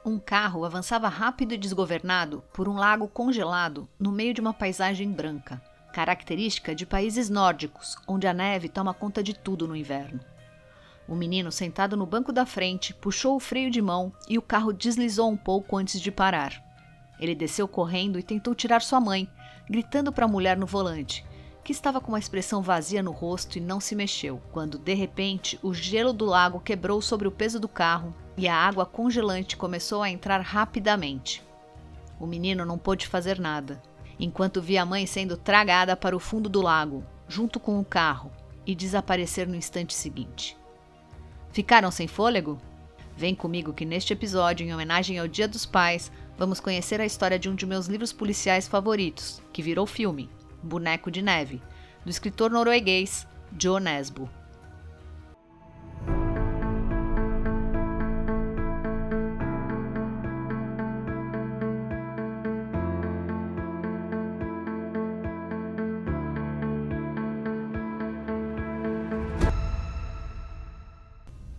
Um carro avançava rápido e desgovernado por um lago congelado no meio de uma paisagem branca, característica de países nórdicos, onde a neve toma conta de tudo no inverno. O menino, sentado no banco da frente, puxou o freio de mão e o carro deslizou um pouco antes de parar. Ele desceu correndo e tentou tirar sua mãe, gritando para a mulher no volante, que estava com uma expressão vazia no rosto e não se mexeu, quando, de repente, o gelo do lago quebrou sobre o peso do carro e a água congelante começou a entrar rapidamente. O menino não pôde fazer nada, enquanto via a mãe sendo tragada para o fundo do lago, junto com o carro, e desaparecer no instante seguinte. Ficaram sem fôlego? Vem comigo que neste episódio, em homenagem ao Dia dos Pais, vamos conhecer a história de um de meus livros policiais favoritos, que virou filme, Boneco de Neve, do escritor norueguês Jo Nesbø.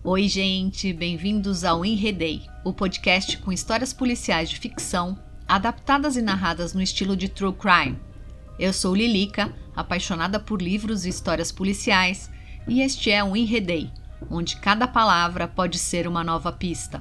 Oi gente, bem-vindos ao Enredei, o podcast com histórias policiais de ficção, adaptadas e narradas no estilo de True Crime. Eu sou Lilica, apaixonada por livros e histórias policiais, e este é um Enredei, onde cada palavra pode ser uma nova pista.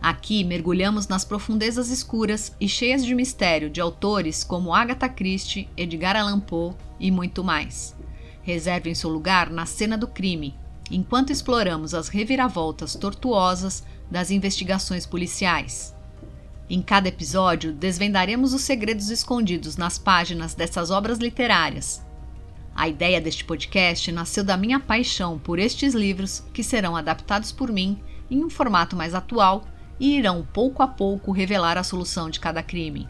Aqui mergulhamos nas profundezas escuras e cheias de mistério de autores como Agatha Christie, Edgar Allan Poe e muito mais. Reservem seu lugar na cena do crime, enquanto exploramos as reviravoltas tortuosas das investigações policiais. Em cada episódio, desvendaremos os segredos escondidos nas páginas dessas obras literárias. A ideia deste podcast nasceu da minha paixão por estes livros, que serão adaptados por mim em um formato mais atual e irão pouco a pouco revelar a solução de cada crime.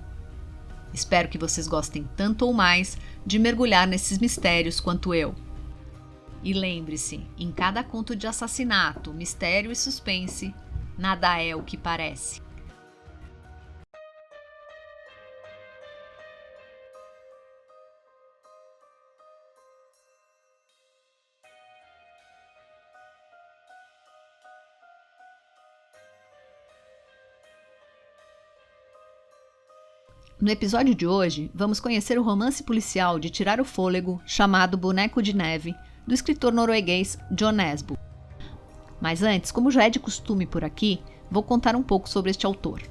Espero que vocês gostem tanto ou mais de mergulhar nesses mistérios quanto eu. E lembre-se, em cada conto de assassinato, mistério e suspense, nada é o que parece. No episódio de hoje, vamos conhecer o romance policial de tirar o fôlego chamado Boneco de Neve, do escritor norueguês Jo Nesbø. Mas antes, como já é de costume por aqui, vou contar um pouco sobre este autor.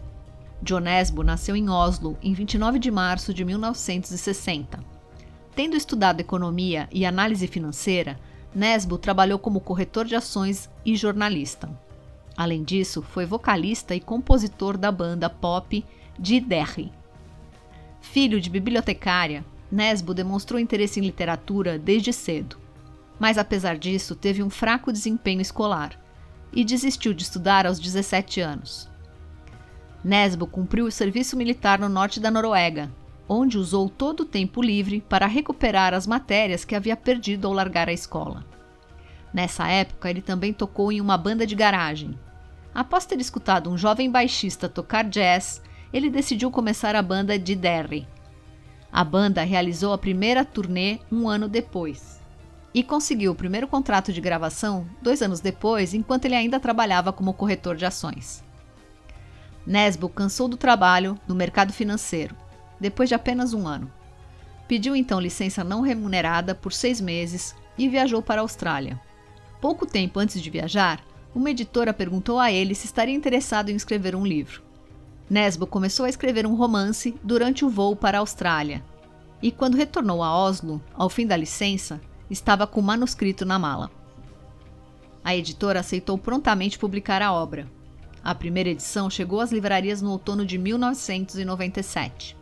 Jo Nesbø nasceu em Oslo em 29 de março de 1960. Tendo estudado economia e análise financeira, Nesbø trabalhou como corretor de ações e jornalista. Além disso, foi vocalista e compositor da banda pop de Derry. Filho de bibliotecária, Nesbø demonstrou interesse em literatura desde cedo. Mas apesar disso, teve um fraco desempenho escolar e desistiu de estudar aos 17 anos. Nesbø cumpriu o serviço militar no norte da Noruega, onde usou todo o tempo livre para recuperar as matérias que havia perdido ao largar a escola. Nessa época, ele também tocou em uma banda de garagem. Após ter escutado um jovem baixista tocar jazz, ele decidiu começar a banda de Derry. A banda realizou a primeira turnê um ano depois. E conseguiu o primeiro contrato de gravação 2 anos depois, enquanto ele ainda trabalhava como corretor de ações. Nesbø cansou do trabalho no mercado financeiro, depois de apenas 1 ano. Pediu então licença não remunerada por 6 meses e viajou para a Austrália. Pouco tempo antes de viajar, uma editora perguntou a ele se estaria interessado em escrever um livro. Nesbø começou a escrever um romance durante o voo para a Austrália, e quando retornou a Oslo, ao fim da licença, estava com o manuscrito na mala. A editora aceitou prontamente publicar a obra. A primeira edição chegou às livrarias no outono de 1997.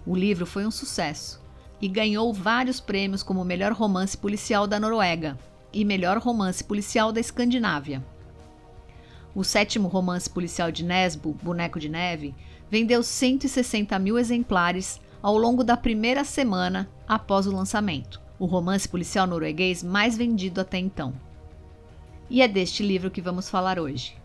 O livro foi um sucesso e ganhou vários prêmios como melhor romance policial da Noruega e melhor romance policial da Escandinávia. O 7º romance policial de Nesbø, Boneco de Neve, vendeu 160 mil exemplares ao longo da primeira semana após o lançamento. O romance policial norueguês mais vendido até então. E é deste livro que vamos falar hoje.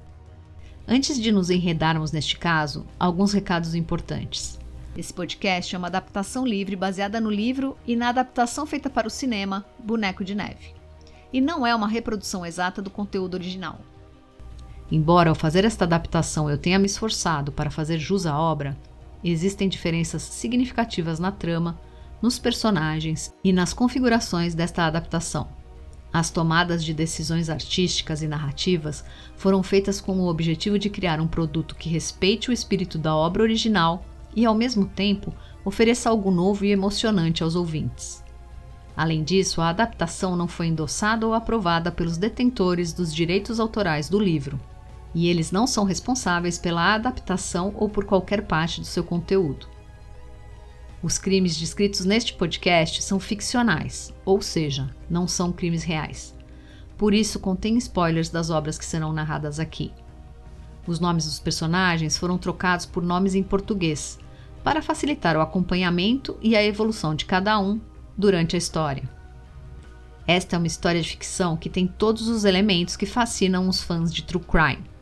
Antes de nos enredarmos neste caso, alguns recados importantes. Esse podcast é uma adaptação livre baseada no livro e na adaptação feita para o cinema Boneco de Neve. E não é uma reprodução exata do conteúdo original. Embora ao fazer esta adaptação eu tenha me esforçado para fazer jus à obra, existem diferenças significativas na trama, nos personagens e nas configurações desta adaptação. As tomadas de decisões artísticas e narrativas foram feitas com o objetivo de criar um produto que respeite o espírito da obra original e, ao mesmo tempo, ofereça algo novo e emocionante aos ouvintes. Além disso, a adaptação não foi endossada ou aprovada pelos detentores dos direitos autorais do livro, e eles não são responsáveis pela adaptação ou por qualquer parte do seu conteúdo. Os crimes descritos neste podcast são ficcionais, ou seja, não são crimes reais. Por isso, contém spoilers das obras que serão narradas aqui. Os nomes dos personagens foram trocados por nomes em português, para facilitar o acompanhamento e a evolução de cada um durante a história. Esta é uma história de ficção que tem todos os elementos que fascinam os fãs de True Crime.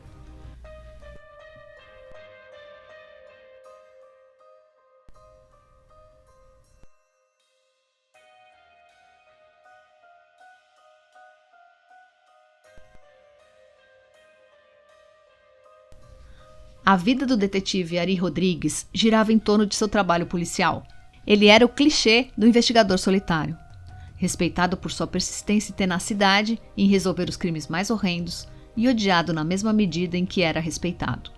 A vida do detetive Ari Rodrigues girava em torno de seu trabalho policial. Ele era o clichê do investigador solitário, respeitado por sua persistência e tenacidade em resolver os crimes mais horrendos e odiado na mesma medida em que era respeitado.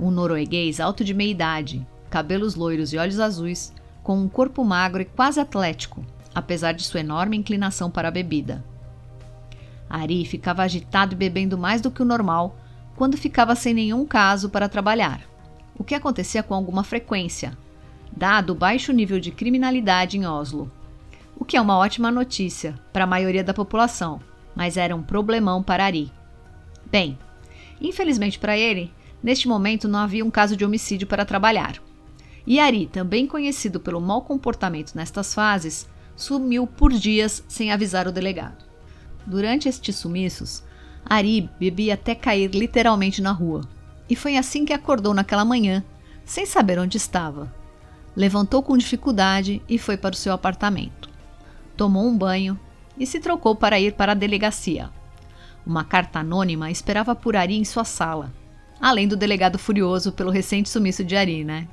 Um norueguês alto de meia idade, cabelos loiros e olhos azuis, com um corpo magro e quase atlético, apesar de sua enorme inclinação para a bebida. Ari ficava agitado e bebendo mais do que o normal quando ficava sem nenhum caso para trabalhar, o que acontecia com alguma frequência, dado o baixo nível de criminalidade em Oslo, o que é uma ótima notícia para a maioria da população, mas era um problemão para Ari. Bem, infelizmente para ele, neste momento não havia um caso de homicídio para trabalhar. E Ari, também conhecido pelo mau comportamento nestas fases, sumiu por dias sem avisar o delegado. Durante estes sumiços, Ari bebia até cair literalmente na rua, e foi assim que acordou naquela manhã, sem saber onde estava. Levantou com dificuldade e foi para o seu apartamento. Tomou um banho e se trocou para ir para a delegacia. Uma carta anônima esperava por Ari em sua sala, além do delegado furioso pelo recente sumiço de Ari, né?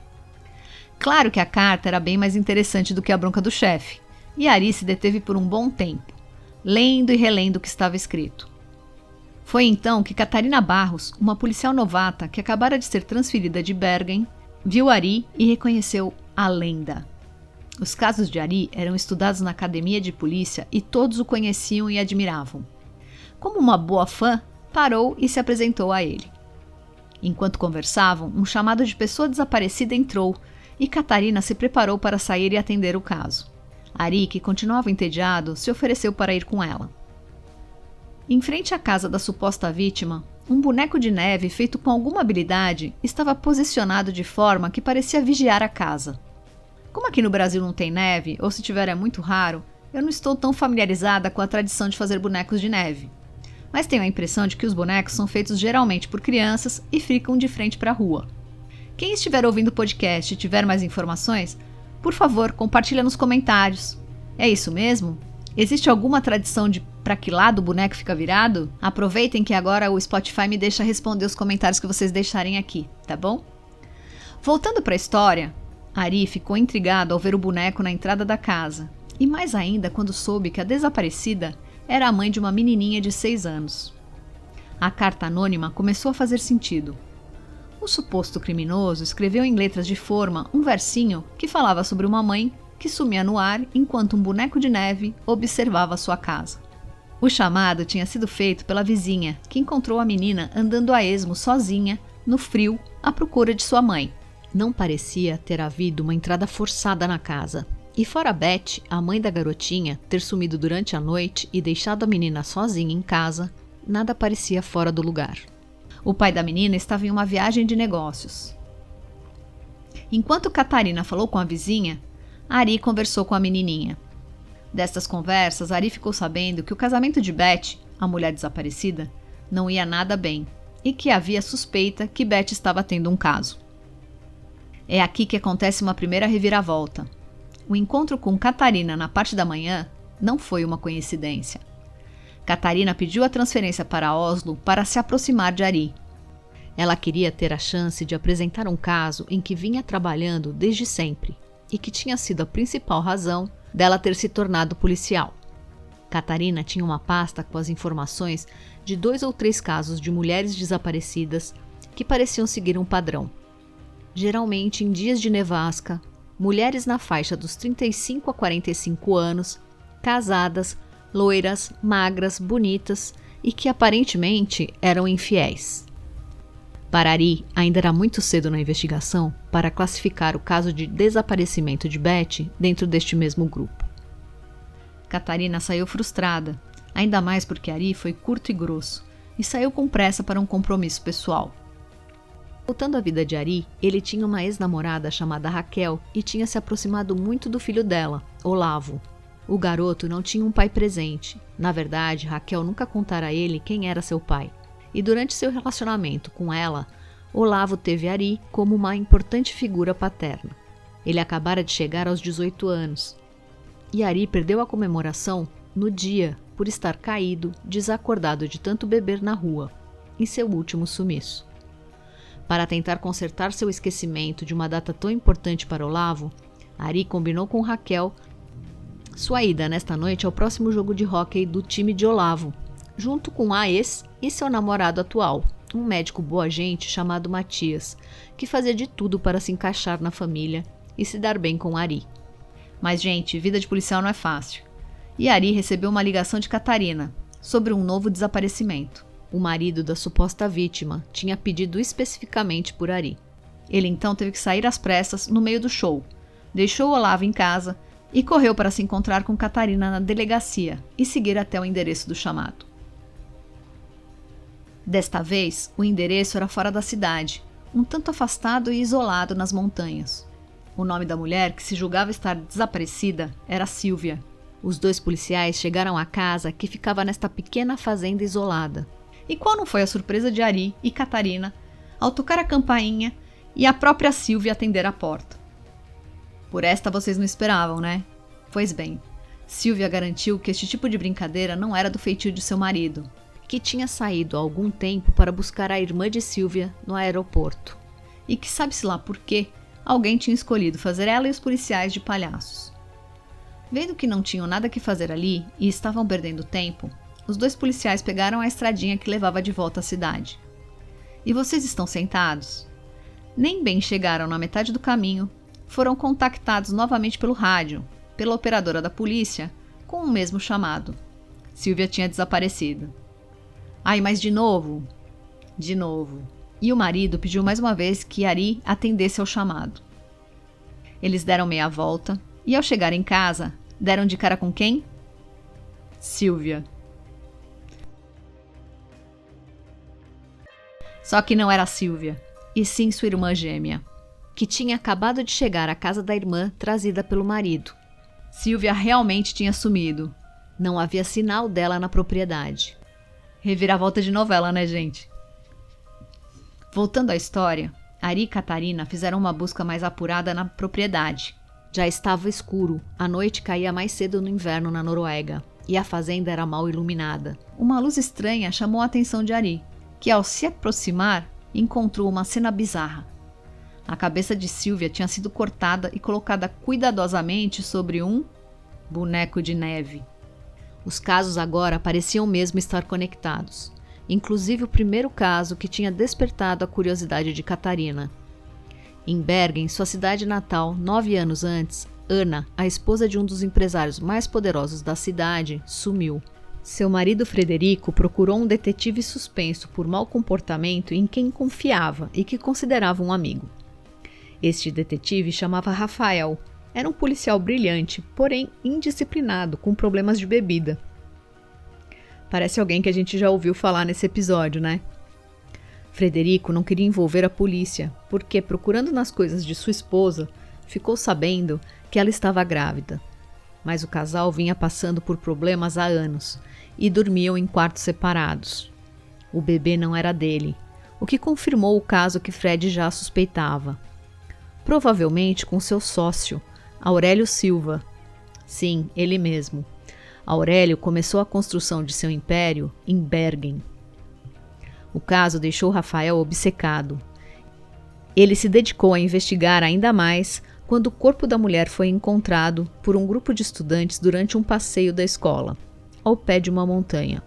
Claro que a carta era bem mais interessante do que a bronca do chefe, e Ari se deteve por um bom tempo, lendo e relendo o que estava escrito. Foi então que Catarina Barros, uma policial novata que acabara de ser transferida de Bergen, viu Ari e reconheceu a lenda. Os casos de Ari eram estudados na academia de polícia e todos o conheciam e admiravam. Como uma boa fã, parou e se apresentou a ele. Enquanto conversavam, um chamado de pessoa desaparecida entrou e Catarina se preparou para sair e atender o caso. Ari, que continuava entediado, se ofereceu para ir com ela. Em frente à casa da suposta vítima, um boneco de neve feito com alguma habilidade estava posicionado de forma que parecia vigiar a casa. Como aqui no Brasil não tem neve, ou se tiver é muito raro, eu não estou tão familiarizada com a tradição de fazer bonecos de neve. Mas tenho a impressão de que os bonecos são feitos geralmente por crianças e ficam de frente para a rua. Quem estiver ouvindo o podcast e tiver mais informações, por favor, compartilha nos comentários. É isso mesmo? Existe alguma tradição de para que lado o boneco fica virado? Aproveitem que agora o Spotify me deixa responder os comentários que vocês deixarem aqui, tá bom? Voltando para a história, Ari ficou intrigado ao ver o boneco na entrada da casa, e mais ainda quando soube que a desaparecida era a mãe de uma menininha de 6 anos. A carta anônima começou a fazer sentido. O suposto criminoso escreveu em letras de forma um versinho que falava sobre uma mãe que sumia no ar enquanto um boneco de neve observava sua casa. O chamado tinha sido feito pela vizinha, que encontrou a menina andando a esmo sozinha, no frio, à procura de sua mãe. Não parecia ter havido uma entrada forçada na casa. E fora Beth, a mãe da garotinha, ter sumido durante a noite e deixado a menina sozinha em casa, nada parecia fora do lugar. O pai da menina estava em uma viagem de negócios. Enquanto Catarina falou com a vizinha, Ari conversou com a menininha. Destas conversas, Ari ficou sabendo que o casamento de Beth, a mulher desaparecida, não ia nada bem e que havia suspeita que Beth estava tendo um caso. É aqui que acontece uma primeira reviravolta. O encontro com Catarina na parte da manhã não foi uma coincidência. Catarina pediu a transferência para Oslo para se aproximar de Ari, Ela queria ter a chance de apresentar um caso em que vinha trabalhando desde sempre e que tinha sido a principal razão dela ter se tornado policial. Catarina tinha uma pasta com as informações de 2 ou 3 casos de mulheres desaparecidas que pareciam seguir um padrão. Geralmente em dias de nevasca, mulheres na faixa dos 35 a 45 anos, casadas, loiras, magras, bonitas e que aparentemente eram infiéis. Para Ari, ainda era muito cedo na investigação para classificar o caso de desaparecimento de Betty dentro deste mesmo grupo. Catarina saiu frustrada, ainda mais porque Ari foi curto e grosso, e saiu com pressa para um compromisso pessoal. Voltando à vida de Ari, ele tinha uma ex-namorada chamada Raquel e tinha se aproximado muito do filho dela, Olavo. O garoto não tinha um pai presente. Na verdade, Raquel nunca contara a ele quem era seu pai. E durante seu relacionamento com ela, Olavo teve Ari como uma importante figura paterna. Ele acabara de chegar aos 18 anos. E Ari perdeu a comemoração no dia por estar caído, desacordado de tanto beber na rua, em seu último sumiço. Para tentar consertar seu esquecimento de uma data tão importante para Olavo, Ari combinou com Raquel sua ida nesta noite ao próximo jogo de hóquei do time de Olavo, junto com a ex e seu namorado atual, um médico boa gente chamado Matias, que fazia de tudo para se encaixar na família e se dar bem com Ari. Mas, gente, vida de policial não é fácil. E Ari recebeu uma ligação de Catarina sobre um novo desaparecimento. O marido da suposta vítima tinha pedido especificamente por Ari. Ele então teve que sair às pressas no meio do show, deixou Olavo em casa e correu para se encontrar com Catarina na delegacia e seguir até o endereço do chamado. Desta vez, o endereço era fora da cidade, um tanto afastado e isolado nas montanhas. O nome da mulher, que se julgava estar desaparecida, era Silvia. Os 2 policiais chegaram à casa que ficava nesta pequena fazenda isolada. E qual não foi a surpresa de Ari e Catarina ao tocar a campainha e a própria Silvia atender a porta? Por esta vocês não esperavam, né? Pois bem, Silvia garantiu que este tipo de brincadeira não era do feitio de seu marido, que tinha saído há algum tempo para buscar a irmã de Silvia no aeroporto, e que sabe-se lá por quê, alguém tinha escolhido fazer ela e os policiais de palhaços. Vendo que não tinham nada que fazer ali e estavam perdendo tempo, os 2 policiais pegaram a estradinha que levava de volta à cidade. E vocês estão sentados? Nem bem chegaram na metade do caminho, foram contactados novamente pelo rádio, pela operadora da polícia, com o mesmo chamado. Silvia tinha desaparecido. Ai, mas de novo? De novo. E o marido pediu mais uma vez que Ari atendesse ao chamado. Eles deram meia volta e, ao chegar em casa, deram de cara com quem? Silvia. Só que não era Silvia, e sim sua irmã gêmea, que tinha acabado de chegar à casa da irmã trazida pelo marido. Silvia realmente tinha sumido. Não havia sinal dela na propriedade. Reviravolta de novela, né, gente? Voltando à história, Ari e Catarina fizeram uma busca mais apurada na propriedade. Já estava escuro, a noite caía mais cedo no inverno na Noruega, e a fazenda era mal iluminada. Uma luz estranha chamou a atenção de Ari, que ao se aproximar, encontrou uma cena bizarra. A cabeça de Silvia tinha sido cortada e colocada cuidadosamente sobre um boneco de neve. Os casos agora pareciam mesmo estar conectados, inclusive o primeiro caso que tinha despertado a curiosidade de Catarina. Em Bergen, sua cidade natal, 9 anos antes, Ana, a esposa de um dos empresários mais poderosos da cidade, sumiu. Seu marido Frederico procurou um detetive suspenso por mau comportamento em quem confiava e que considerava um amigo. Este detetive chamava Rafael. Era um policial brilhante, porém indisciplinado, com problemas de bebida. Parece alguém que a gente já ouviu falar nesse episódio, né? Frederico não queria envolver a polícia, porque, procurando nas coisas de sua esposa, ficou sabendo que ela estava grávida. Mas o casal vinha passando por problemas há anos e dormiam em quartos separados. O bebê não era dele, o que confirmou o caso que Fred já suspeitava. Provavelmente com seu sócio, Aurélio Silva. Sim, ele mesmo. Aurélio começou a construção de seu império em Bergen. O caso deixou Rafael obcecado. Ele se dedicou a investigar ainda mais quando o corpo da mulher foi encontrado por um grupo de estudantes durante um passeio da escola, ao pé de uma montanha.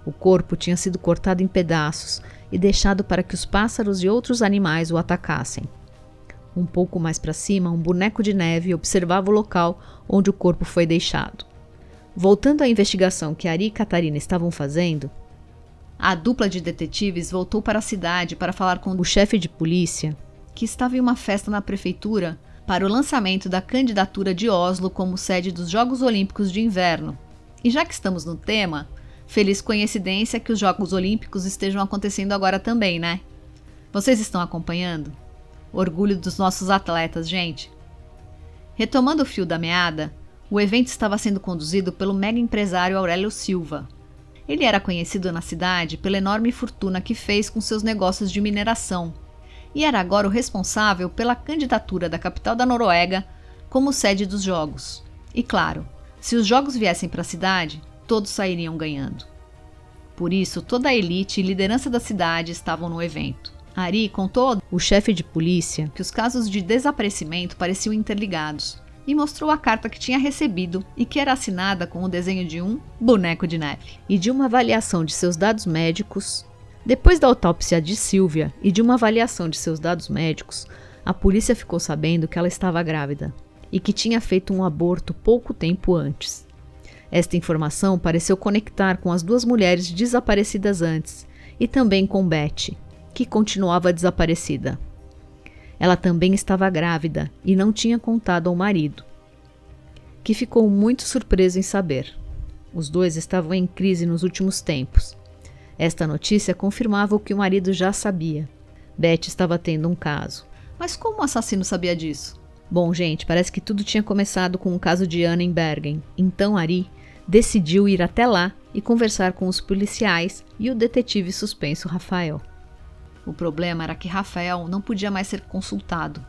O corpo tinha sido cortado em pedaços e deixado para que os pássaros e outros animais o atacassem. Um pouco mais para cima, um boneco de neve observava o local onde o corpo foi deixado. Voltando à investigação que Ari e Catarina estavam fazendo, a dupla de detetives voltou para a cidade para falar com o chefe de polícia, que estava em uma festa na prefeitura para o lançamento da candidatura de Oslo como sede dos Jogos Olímpicos de Inverno. E já que estamos no tema, feliz coincidência que os Jogos Olímpicos estejam acontecendo agora também, né? Vocês estão acompanhando? Orgulho dos nossos atletas, gente! Retomando o fio da meada, o evento estava sendo conduzido pelo mega empresário Aurélio Silva. Ele era conhecido na cidade pela enorme fortuna que fez com seus negócios de mineração e era agora o responsável pela candidatura da capital da Noruega como sede dos Jogos. E claro, se os Jogos viessem para a cidade, todos sairiam ganhando. Por isso, toda a elite e liderança da cidade estavam no evento. Ari contou ao chefe de polícia que os casos de desaparecimento pareciam interligados e mostrou a carta que tinha recebido e que era assinada com o desenho de um boneco de neve e de uma avaliação de seus dados médicos. Depois da autópsia de Silvia e de uma avaliação de seus dados médicos, a polícia ficou sabendo que ela estava grávida e que tinha feito um aborto pouco tempo antes. Esta informação pareceu conectar com as duas mulheres desaparecidas antes e também com Betty, que continuava desaparecida. Ela também estava grávida e não tinha contado ao marido, que ficou muito surpreso em saber. Os dois estavam em crise nos últimos tempos. Esta notícia confirmava o que o marido já sabia. Betty estava tendo um caso. Mas como o assassino sabia disso? Bom, gente, parece que tudo tinha começado com o caso de Anna em Bergen. Então Ari decidiu ir até lá e conversar com os policiais e o detetive suspenso Rafael. O problema era que Rafael não podia mais ser consultado.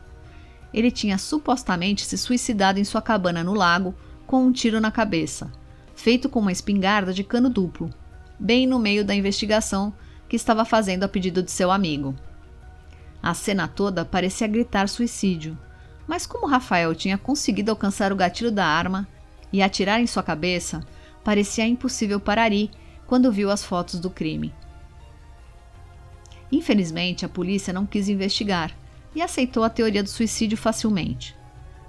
Ele tinha supostamente se suicidado em sua cabana no lago com um tiro na cabeça, feito com uma espingarda de cano duplo, bem no meio da investigação que estava fazendo a pedido de seu amigo. A cena toda parecia gritar suicídio, mas como Rafael tinha conseguido alcançar o gatilho da arma e atirar em sua cabeça, parecia impossível para Ari quando viu as fotos do crime. Infelizmente, a polícia não quis investigar e aceitou a teoria do suicídio facilmente.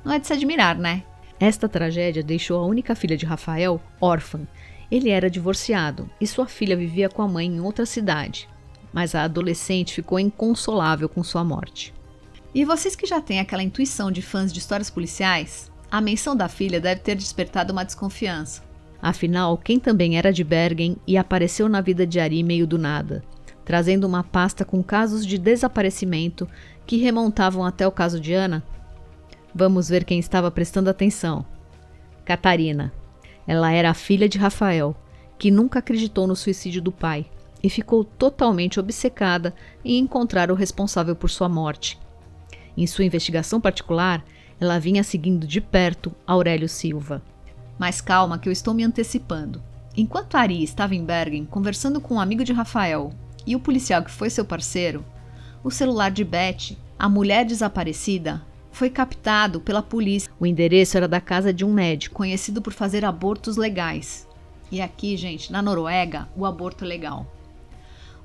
Não é de se admirar, né? Esta tragédia deixou a única filha de Rafael órfã. Ele era divorciado e sua filha vivia com a mãe em outra cidade, mas a adolescente ficou inconsolável com sua morte. E vocês que já têm aquela intuição de fãs de histórias policiais, a menção da filha deve ter despertado uma desconfiança. Afinal, quem também era de Bergen e apareceu na vida de Ari meio do nada, trazendo uma pasta com casos de desaparecimento que remontavam até o caso de Anna? Vamos ver quem estava prestando atenção. Catarina. Ela era a filha de Rafael, que nunca acreditou no suicídio do pai e ficou totalmente obcecada em encontrar o responsável por sua morte. Em sua investigação particular, ela vinha seguindo de perto Aurélio Silva. Mas calma que eu estou me antecipando. Enquanto Ari estava em Bergen conversando com um amigo de Rafael e o policial que foi seu parceiro, o celular de Betty, a mulher desaparecida, foi captado pela polícia. O endereço era da casa de um médico conhecido por fazer abortos legais. E aqui, gente, na Noruega, o aborto é legal.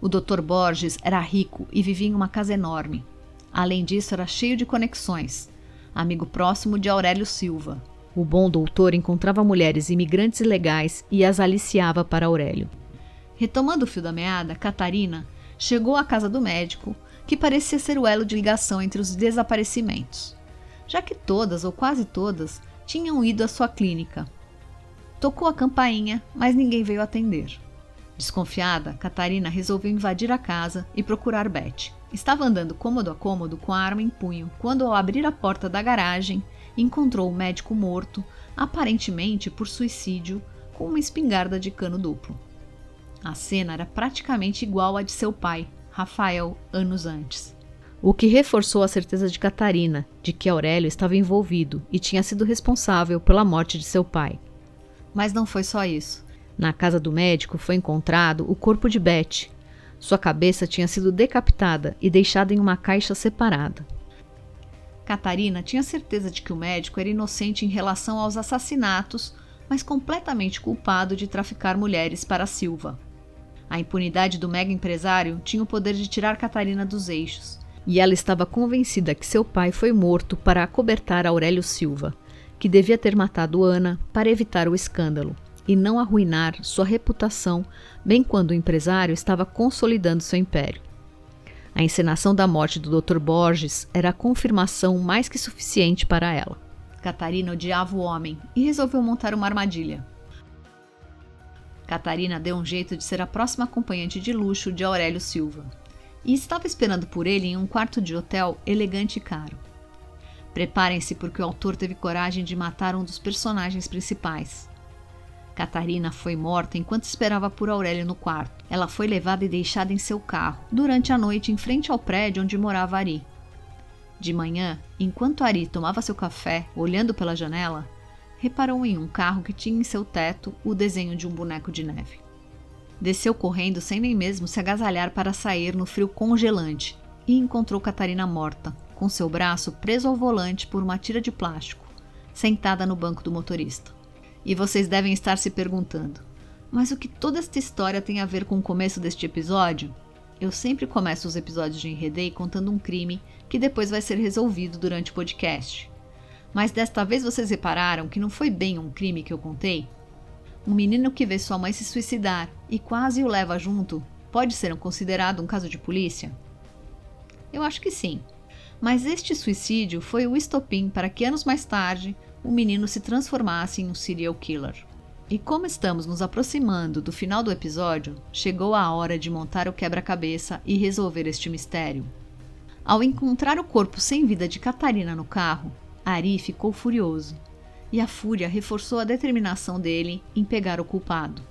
O Dr. Borges era rico e vivia em uma casa enorme. Além disso, era cheio de conexões. Amigo próximo de Aurélio Silva. O bom doutor encontrava mulheres imigrantes ilegais e as aliciava para Aurélio. Retomando o fio da meada, Catarina chegou à casa do médico, que parecia ser o elo de ligação entre os desaparecimentos, já que todas ou quase todas tinham ido à sua clínica. Tocou a campainha, mas ninguém veio atender. Desconfiada, Catarina resolveu invadir a casa e procurar Betty. Estava andando cômodo a cômodo com a arma em punho, quando ao abrir a porta da garagem, encontrou o médico morto, aparentemente por suicídio, com uma espingarda de cano duplo. A cena era praticamente igual à de seu pai, Rafael, anos antes. O que reforçou a certeza de Catarina de que Aurélio estava envolvido e tinha sido responsável pela morte de seu pai. Mas não foi só isso. Na casa do médico foi encontrado o corpo de Betty. Sua cabeça tinha sido decapitada e deixada em uma caixa separada. Catarina tinha certeza de que o médico era inocente em relação aos assassinatos, mas completamente culpado de traficar mulheres para Silva. A impunidade do mega empresário tinha o poder de tirar Catarina dos eixos, e ela estava convencida que seu pai foi morto para acobertar Aurélio Silva, que devia ter matado Ana para evitar o escândalo e não arruinar sua reputação, bem quando o empresário estava consolidando seu império. A encenação da morte do Dr. Borges era a confirmação mais que suficiente para ela. Catarina odiava o homem e resolveu montar uma armadilha. Catarina deu um jeito de ser a próxima acompanhante de luxo de Aurélio Silva e estava esperando por ele em um quarto de hotel elegante e caro. Preparem-se porque o autor teve coragem de matar um dos personagens principais. Catarina foi morta enquanto esperava por Aurélio no quarto. Ela foi levada e deixada em seu carro, durante a noite em frente ao prédio onde morava Ari. De manhã, enquanto Ari tomava seu café, olhando pela janela, reparou em um carro que tinha em seu teto o desenho de um boneco de neve. Desceu correndo sem nem mesmo se agasalhar para sair no frio congelante e encontrou Catarina morta, com seu braço preso ao volante por uma tira de plástico, sentada no banco do motorista. E vocês devem estar se perguntando, mas o que toda esta história tem a ver com o começo deste episódio? Eu sempre começo os episódios de Enredei contando um crime que depois vai ser resolvido durante o podcast. Mas desta vez vocês repararam que não foi bem um crime que eu contei? Um menino que vê sua mãe se suicidar e quase o leva junto pode ser considerado um caso de polícia? Eu acho que sim. Mas este suicídio foi o estopim para que anos mais tarde o menino se transformasse em um serial killer. E como estamos nos aproximando do final do episódio, chegou a hora de montar o quebra-cabeça e resolver este mistério. Ao encontrar o corpo sem vida de Catarina no carro, Ari ficou furioso, e a fúria reforçou a determinação dele em pegar o culpado.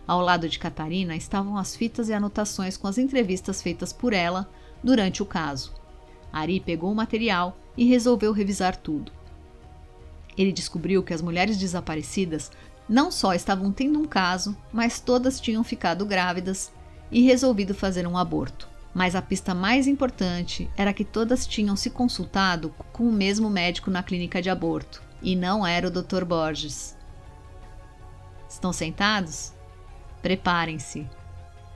Ao lado de Catarina estavam as fitas e anotações com as entrevistas feitas por ela durante o caso. Ari pegou o material e resolveu revisar tudo. Ele descobriu que as mulheres desaparecidas não só estavam tendo um caso, mas todas tinham ficado grávidas e resolvido fazer um aborto. Mas a pista mais importante era que todas tinham se consultado com o mesmo médico na clínica de aborto, e não era o Dr. Borges. Estão sentados? Preparem-se.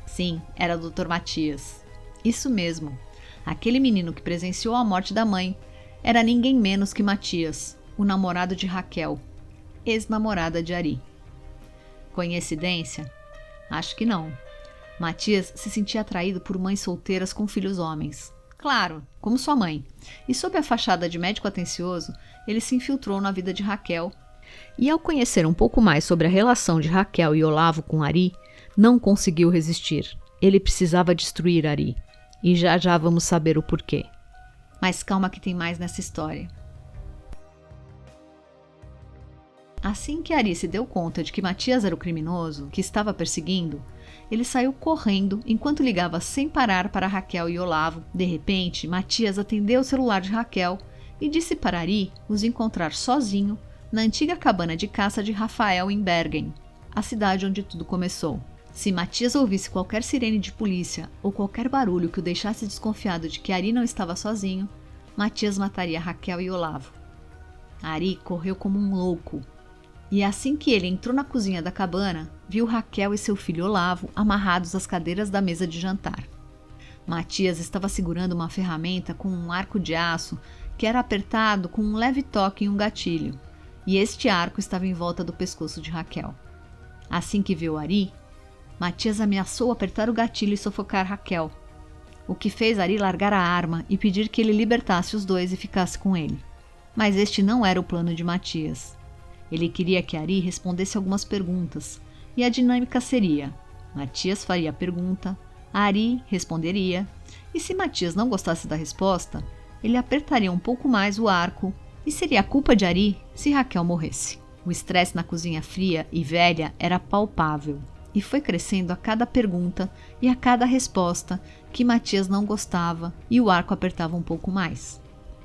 Sim, era o Dr. Matias. Isso mesmo. Aquele menino que presenciou a morte da mãe era ninguém menos que Matias, o namorado de Raquel, ex-namorada de Ari. Coincidência? Acho que não. Matias se sentia atraído por mães solteiras com filhos homens. Claro, como sua mãe. E sob a fachada de médico atencioso, ele se infiltrou na vida de Raquel. E ao conhecer um pouco mais sobre a relação de Raquel e Olavo com Ari, não conseguiu resistir. Ele precisava destruir Ari. E já já vamos saber o porquê. Mas calma que tem mais nessa história. Assim que Ari se deu conta de que Matias era o criminoso que estava perseguindo, ele saiu correndo enquanto ligava sem parar para Raquel e Olavo. De repente, Matias atendeu o celular de Raquel e disse para Ari os encontrar sozinho na antiga cabana de caça de Rafael em Bergen, a cidade onde tudo começou. Se Matias ouvisse qualquer sirene de polícia ou qualquer barulho que o deixasse desconfiado de que Ari não estava sozinho, Matias mataria Raquel e Olavo. Ari correu como um louco. E assim que ele entrou na cozinha da cabana, viu Raquel e seu filho Olavo amarrados às cadeiras da mesa de jantar. Matias estava segurando uma ferramenta com um arco de aço que era apertado com um leve toque em um gatilho, e este arco estava em volta do pescoço de Raquel. Assim que viu Ari, Matias ameaçou apertar o gatilho e sufocar Raquel, o que fez Ari largar a arma e pedir que ele libertasse os dois e ficasse com ele. Mas este não era o plano de Matias. Ele queria que Ari respondesse algumas perguntas, e a dinâmica seria: Matias faria a pergunta, Ari responderia, e se Matias não gostasse da resposta, ele apertaria um pouco mais o arco, e seria a culpa de Ari se Raquel morresse. O estresse na cozinha fria e velha era palpável, e foi crescendo a cada pergunta e a cada resposta que Matias não gostava, e o arco apertava um pouco mais.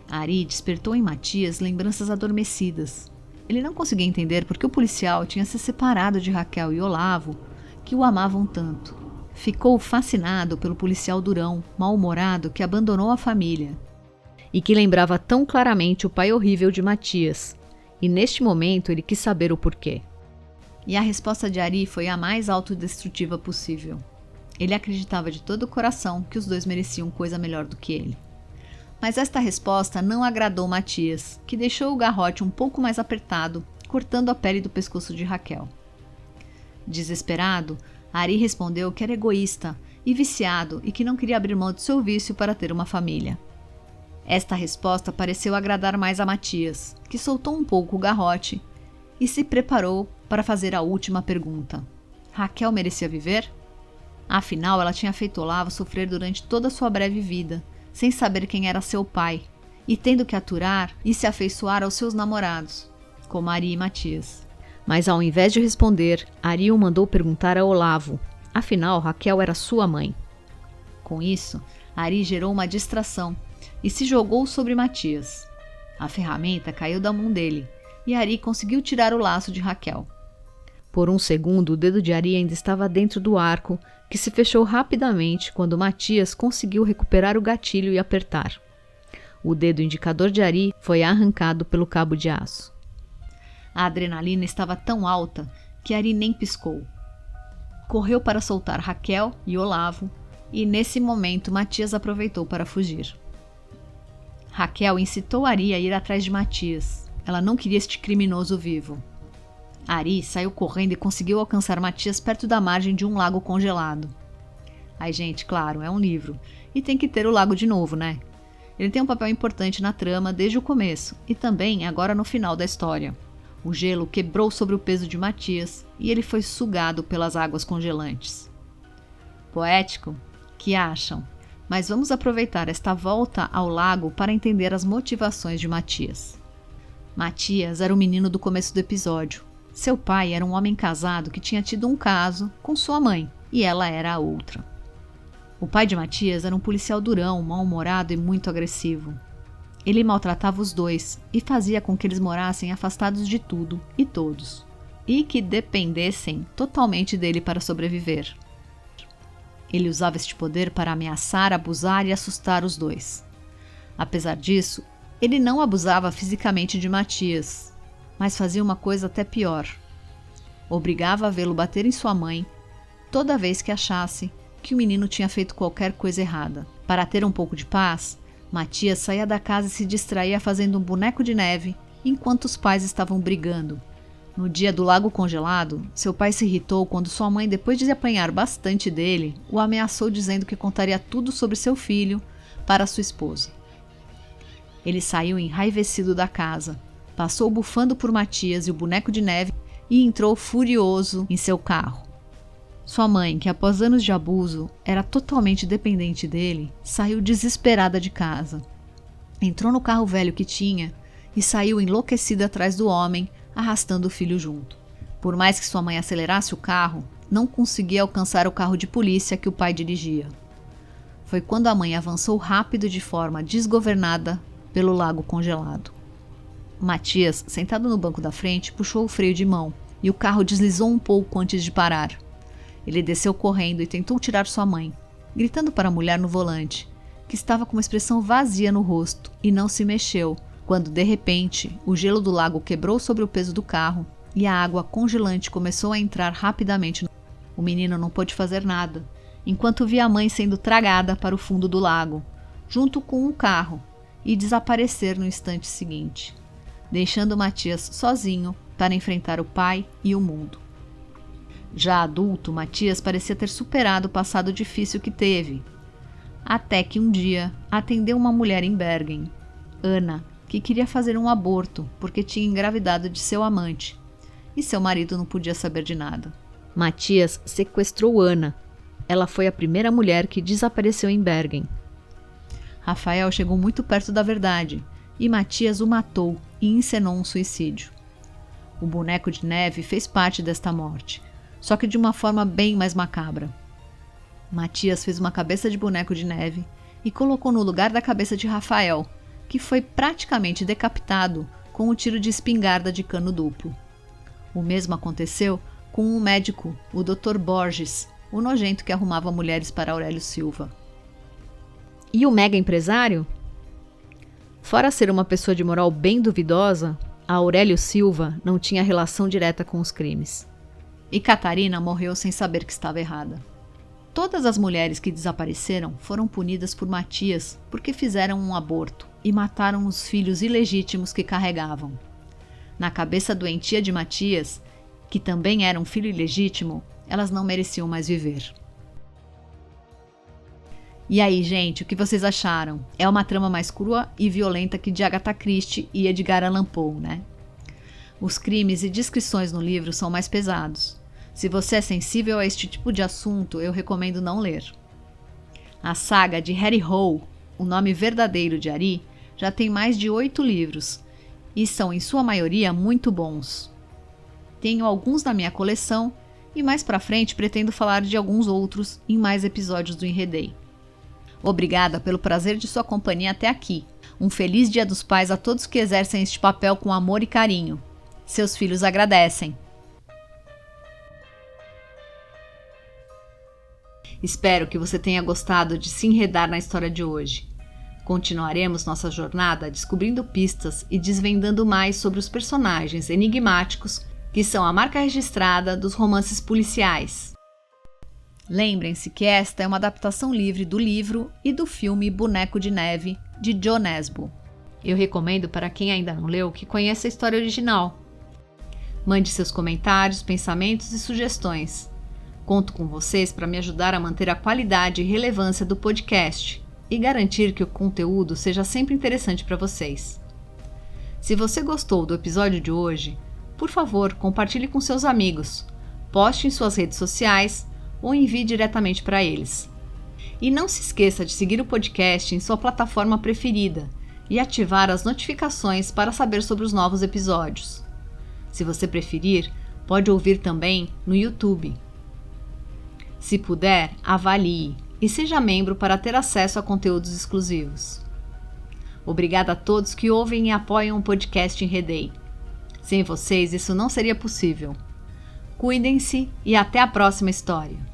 Ari despertou em Matias lembranças adormecidas. Ele não conseguia entender por que o policial tinha se separado de Raquel e Olavo, que o amavam tanto. ficou fascinado pelo policial durão, mal-humorado que abandonou a família e que lembrava tão claramente o pai horrível de Matias, e neste momento ele quis saber o porquê. E a resposta de Ari foi a mais autodestrutiva possível. Ele acreditava de todo o coração que os dois mereciam coisa melhor do que ele. Mas esta resposta não agradou Matias, que deixou o garrote um pouco mais apertado, cortando a pele do pescoço de Raquel. Desesperado, Ari respondeu que era egoísta e viciado e que não queria abrir mão de seu vício para ter uma família. Esta resposta pareceu agradar mais a Matias, que soltou um pouco o garrote e se preparou para fazer a última pergunta. Raquel merecia viver? Afinal, ela tinha feito Olavo sofrer durante toda a sua breve vida, sem saber quem era seu pai, e tendo que aturar e se afeiçoar aos seus namorados, como Ari e Matias. Mas ao invés de responder, Ari o mandou perguntar a Olavo. Afinal, Raquel era sua mãe. Com isso, Ari gerou uma distração e se jogou sobre Matias. A ferramenta caiu da mão dele e Ari conseguiu tirar o laço de Raquel. Por um segundo, o dedo de Ari ainda estava dentro do arco, que se fechou rapidamente quando Matias conseguiu recuperar o gatilho e apertar. O dedo indicador de Ari foi arrancado pelo cabo de aço. A adrenalina estava tão alta que Ari nem piscou. Correu para soltar Raquel e Olavo, e nesse momento Matias aproveitou para fugir. Raquel incitou Ari a ir atrás de Matias. Ela não queria este criminoso vivo. Ari saiu correndo e conseguiu alcançar Matias perto da margem de um lago congelado. Ai, gente, claro, é um livro. E tem que ter o lago de novo, né? Ele tem um papel importante na trama desde o começo e também agora no final da história. O gelo quebrou sobre o peso de Matias e ele foi sugado pelas águas congelantes. Poético? Que acham? Mas vamos aproveitar esta volta ao lago para entender as motivações de Matias. Matias era o menino do começo do episódio. Seu pai era um homem casado que tinha tido um caso com sua mãe, e ela era a outra. O pai de Matias era um policial durão, mal-humorado e muito agressivo. Ele maltratava os dois e fazia com que eles morassem afastados de tudo e todos, e que dependessem totalmente dele para sobreviver. Ele usava este poder para ameaçar, abusar e assustar os dois. Apesar disso, ele não abusava fisicamente de Matias, mas fazia uma coisa até pior. Obrigava a vê-lo bater em sua mãe toda vez que achasse que o menino tinha feito qualquer coisa errada. Para ter um pouco de paz, Matias saía da casa e se distraía fazendo um boneco de neve enquanto os pais estavam brigando. No dia do lago congelado, seu pai se irritou quando sua mãe, depois de apanhar bastante dele, o ameaçou dizendo que contaria tudo sobre seu filho para sua esposa. Ele saiu enraivecido da casa, passou bufando por Matias e o boneco de neve e entrou furioso em seu carro. Sua mãe, que após anos de abuso era totalmente dependente dele, saiu desesperada de casa. Entrou no carro velho que tinha e saiu enlouquecida atrás do homem, arrastando o filho junto. Por mais que sua mãe acelerasse o carro, não conseguia alcançar o carro de polícia que o pai dirigia. Foi quando a mãe avançou rápido de forma desgovernada pelo lago congelado. Matias, sentado no banco da frente, puxou o freio de mão e o carro deslizou um pouco antes de parar. Ele desceu correndo e tentou tirar sua mãe, gritando para a mulher no volante, que estava com uma expressão vazia no rosto e não se mexeu, quando, de repente, o gelo do lago quebrou sobre o peso do carro e a água congelante começou a entrar rapidamente. O menino não pôde fazer nada, enquanto via a mãe sendo tragada para o fundo do lago, junto com o carro, e desaparecer no instante seguinte, deixando Matias sozinho para enfrentar o pai e o mundo. Já adulto, Matias parecia ter superado o passado difícil que teve, até que um dia atendeu uma mulher em Bergen, Ana, que queria fazer um aborto porque tinha engravidado de seu amante, e seu marido não podia saber de nada. Matias sequestrou Ana. Ela foi a primeira mulher que desapareceu em Bergen. Rafael chegou muito perto da verdade, e Matias o matou e encenou um suicídio. O boneco de neve fez parte desta morte, só que de uma forma bem mais macabra. Matias fez uma cabeça de boneco de neve e colocou no lugar da cabeça de Rafael, que foi praticamente decapitado com um tiro de espingarda de cano duplo. O mesmo aconteceu com um médico, o Dr. Borges, o nojento que arrumava mulheres para Aurélio Silva. E o mega empresário? Fora ser uma pessoa de moral bem duvidosa, a Aurélio Silva não tinha relação direta com os crimes. E Catarina morreu sem saber que estava errada. Todas as mulheres que desapareceram foram punidas por Matias porque fizeram um aborto e mataram os filhos ilegítimos que carregavam. Na cabeça doentia de Matias, que também era um filho ilegítimo, elas não mereciam mais viver. E aí, gente, o que vocês acharam? É uma trama mais crua e violenta que de Agatha Christie e Edgar Allan Poe, né? Os crimes e descrições no livro são mais pesados. Se você é sensível a este tipo de assunto, eu recomendo não ler. A saga de Harry Hole, o nome verdadeiro de Ari, já tem mais de 8 livros e são, em sua maioria, muito bons. Tenho alguns na minha coleção e mais pra frente pretendo falar de alguns outros em mais episódios do Enredei. Obrigada pelo prazer de sua companhia até aqui. Um feliz Dia dos Pais a todos que exercem este papel com amor e carinho. Seus filhos agradecem. Espero que você tenha gostado de se enredar na história de hoje. Continuaremos nossa jornada descobrindo pistas e desvendando mais sobre os personagens enigmáticos que são a marca registrada dos romances policiais. Lembrem-se que esta é uma adaptação livre do livro e do filme Boneco de Neve, de John Nesbo. Eu recomendo para quem ainda não leu que conheça a história original. Mande seus comentários, pensamentos e sugestões. Conto com vocês para me ajudar a manter a qualidade e relevância do podcast e garantir que o conteúdo seja sempre interessante para vocês. Se você gostou do episódio de hoje, por favor, compartilhe com seus amigos, poste em suas redes sociais ou envie diretamente para eles. E não se esqueça de seguir o podcast em sua plataforma preferida e ativar as notificações para saber sobre os novos episódios. Se você preferir, pode ouvir também no YouTube. Se puder, avalie e seja membro para ter acesso a conteúdos exclusivos. Obrigada a todos que ouvem e apoiam o podcast Enredei. Sem vocês, isso não seria possível. Cuidem-se e até a próxima história.